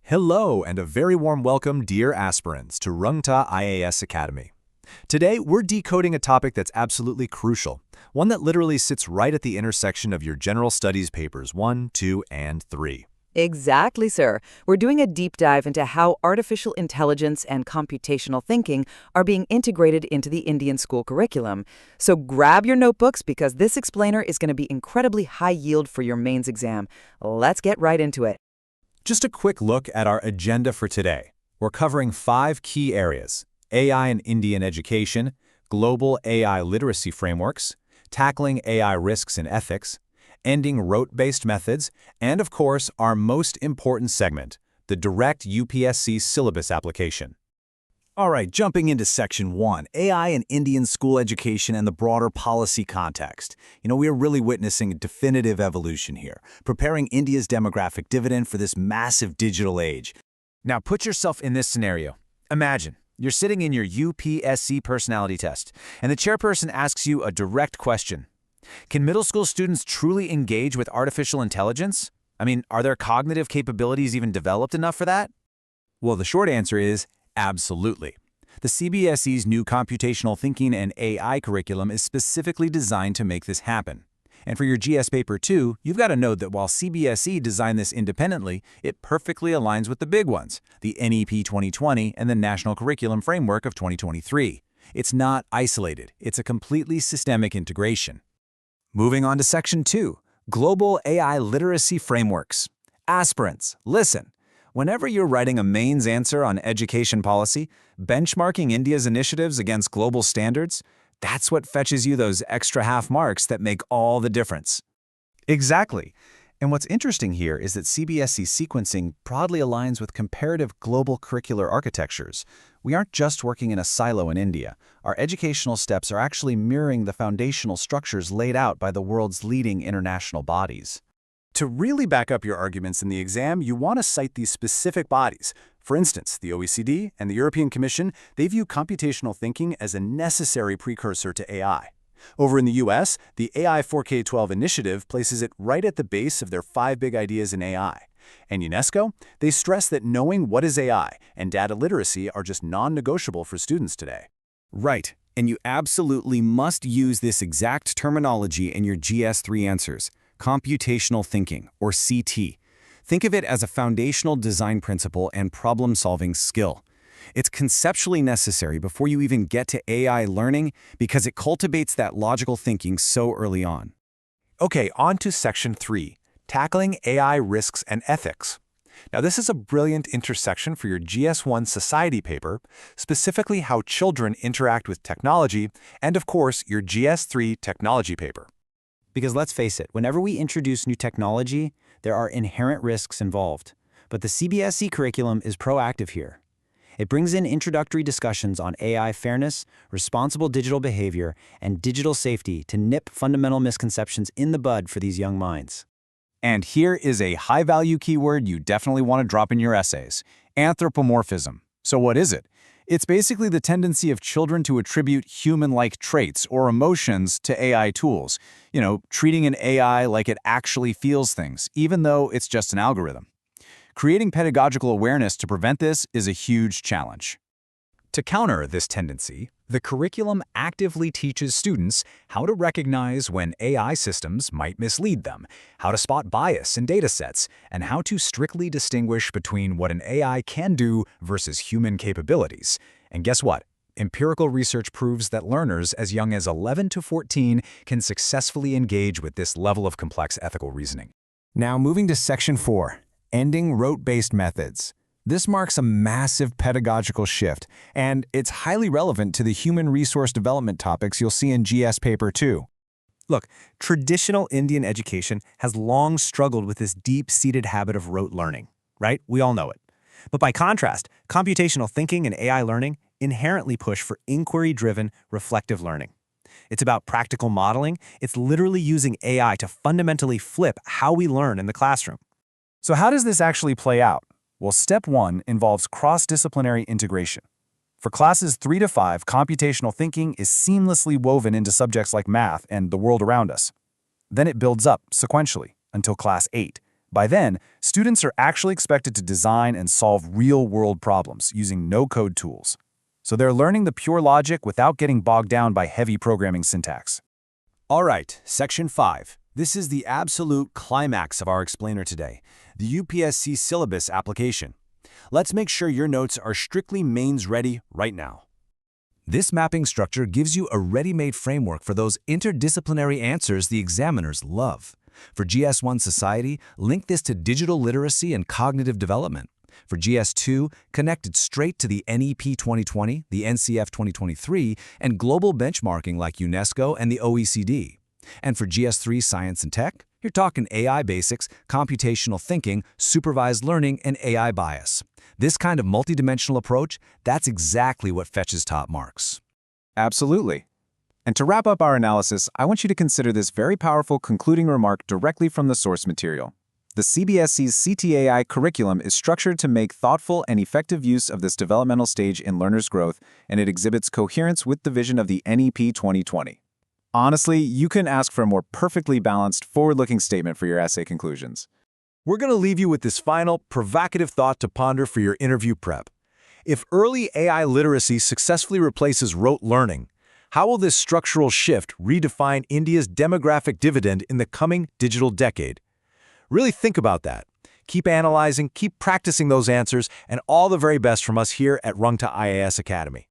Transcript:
Hello and a very warm welcome, dear aspirants, to Rungta IAS Academy. Today, we're decoding a topic that's absolutely crucial, one that literally sits right at the intersection of your general studies papers 1, 2, and 3. Exactly, sir. We're doing a deep dive into how artificial intelligence and computational thinking are being integrated into the Indian school curriculum. So grab your notebooks because this explainer is going to be incredibly high yield for your mains exam. Let's get right into it. Just a quick look at our agenda for today. We're covering 5 key areas: AI in Indian education, global AI literacy frameworks, tackling AI risks and ethics, ending rote-based methods, and of course, our most important segment, the direct UPSC syllabus application. All right, jumping into Section 1, AI in Indian school education and the broader policy context. We are really witnessing a definitive evolution here, preparing India's demographic dividend for this massive digital age. Now put yourself in this scenario. Imagine you're sitting in your UPSC personality test, and the chairperson asks you a direct question. Can middle school students truly engage with artificial intelligence? Are their cognitive capabilities even developed enough for that? Well, the short answer is absolutely. The CBSE's new Computational Thinking and AI curriculum is specifically designed to make this happen. And for your GS Paper 2, you've got to note that while CBSE designed this independently, it perfectly aligns with the big ones, the NEP 2020 and the National Curriculum Framework of 2023. It's not isolated. It's a completely systemic integration. Moving on to Section 2, Global AI Literacy Frameworks. Aspirants, listen. Whenever you're writing a mains answer on education policy, benchmarking India's initiatives against global standards, that's what fetches you those extra half marks that make all the difference. Exactly. And what's interesting here is that CBSE sequencing broadly aligns with comparative global curricular architectures. We aren't just working in a silo in India. Our educational steps are actually mirroring the foundational structures laid out by the world's leading international bodies. To really back up your arguments in the exam, you want to cite these specific bodies. For instance, the OECD and the European Commission, they view computational thinking as a necessary precursor to AI. Over in the US, the AI for K-12 initiative places it right at the base of their 5 big ideas in AI. And UNESCO, they stress that knowing what is AI and data literacy are just non-negotiable for students today. Right, and you absolutely must use this exact terminology in your GS3 answers. Computational thinking, or CT. Think of it as a foundational design principle and problem-solving skill. It's conceptually necessary before you even get to AI learning because it cultivates that logical thinking so early on. Okay, on to Section 3, Tackling AI Risks and Ethics. Now, this is a brilliant intersection for your GS1 Society paper, specifically how children interact with technology, and of course, your GS3 Technology paper. Because let's face it, whenever we introduce new technology, there are inherent risks involved. But the CBSE curriculum is proactive here. It brings in introductory discussions on AI fairness, responsible digital behavior, and digital safety to nip fundamental misconceptions in the bud for these young minds. And here is a high-value keyword you definitely want to drop in your essays: anthropomorphism. So what is it? It's basically the tendency of children to attribute human-like traits or emotions to AI tools. Treating an AI like it actually feels things, even though it's just an algorithm. Creating pedagogical awareness to prevent this is a huge challenge. To counter this tendency, the curriculum actively teaches students how to recognize when AI systems might mislead them, how to spot bias in datasets, and how to strictly distinguish between what an AI can do versus human capabilities. And guess what? Empirical research proves that learners as young as 11 to 14 can successfully engage with this level of complex ethical reasoning. Now moving to Section 4, Ending Rote-Based Methods. This marks a massive pedagogical shift, and it's highly relevant to the human resource development topics you'll see in GS Paper 2. Look, traditional Indian education has long struggled with this deep-seated habit of rote learning, right? We all know it. But by contrast, computational thinking and AI learning inherently push for inquiry-driven, reflective learning. It's about practical modeling. It's literally using AI to fundamentally flip how we learn in the classroom. So how does this actually play out? Well, Step 1 involves cross-disciplinary integration. For classes 3 to 5, computational thinking is seamlessly woven into subjects like math and the world around us. Then it builds up sequentially until class 8, By then, students are actually expected to design and solve real-world problems using no-code tools. So they're learning the pure logic without getting bogged down by heavy programming syntax. All right, Section 5. This is the absolute climax of our explainer today, the UPSC syllabus application. Let's make sure your notes are strictly mains ready right now. This mapping structure gives you a ready-made framework for those interdisciplinary answers the examiners love. For GS1 Society, link this to digital literacy and cognitive development. For GS2, connect it straight to the NEP 2020, the NCF 2023, and global benchmarking like UNESCO and the OECD. And for GS3 Science and Tech, you're talking AI basics, computational thinking, supervised learning, and AI bias. This kind of multidimensional approach, that's exactly what fetches top marks. Absolutely. And to wrap up our analysis, I want you to consider this very powerful concluding remark directly from the source material. The CBSC's CTAI curriculum is structured to make thoughtful and effective use of this developmental stage in learners' growth, and it exhibits coherence with the vision of the NEP 2020. Honestly, you couldn't ask for a more perfectly balanced, forward-looking statement for your essay conclusions. We're going to leave you with this final, provocative thought to ponder for your interview prep. If early AI literacy successfully replaces rote learning, how will this structural shift redefine India's demographic dividend in the coming digital decade? Really think about that. Keep analyzing, keep practicing those answers, and all the very best from us here at Rungta IAS Academy.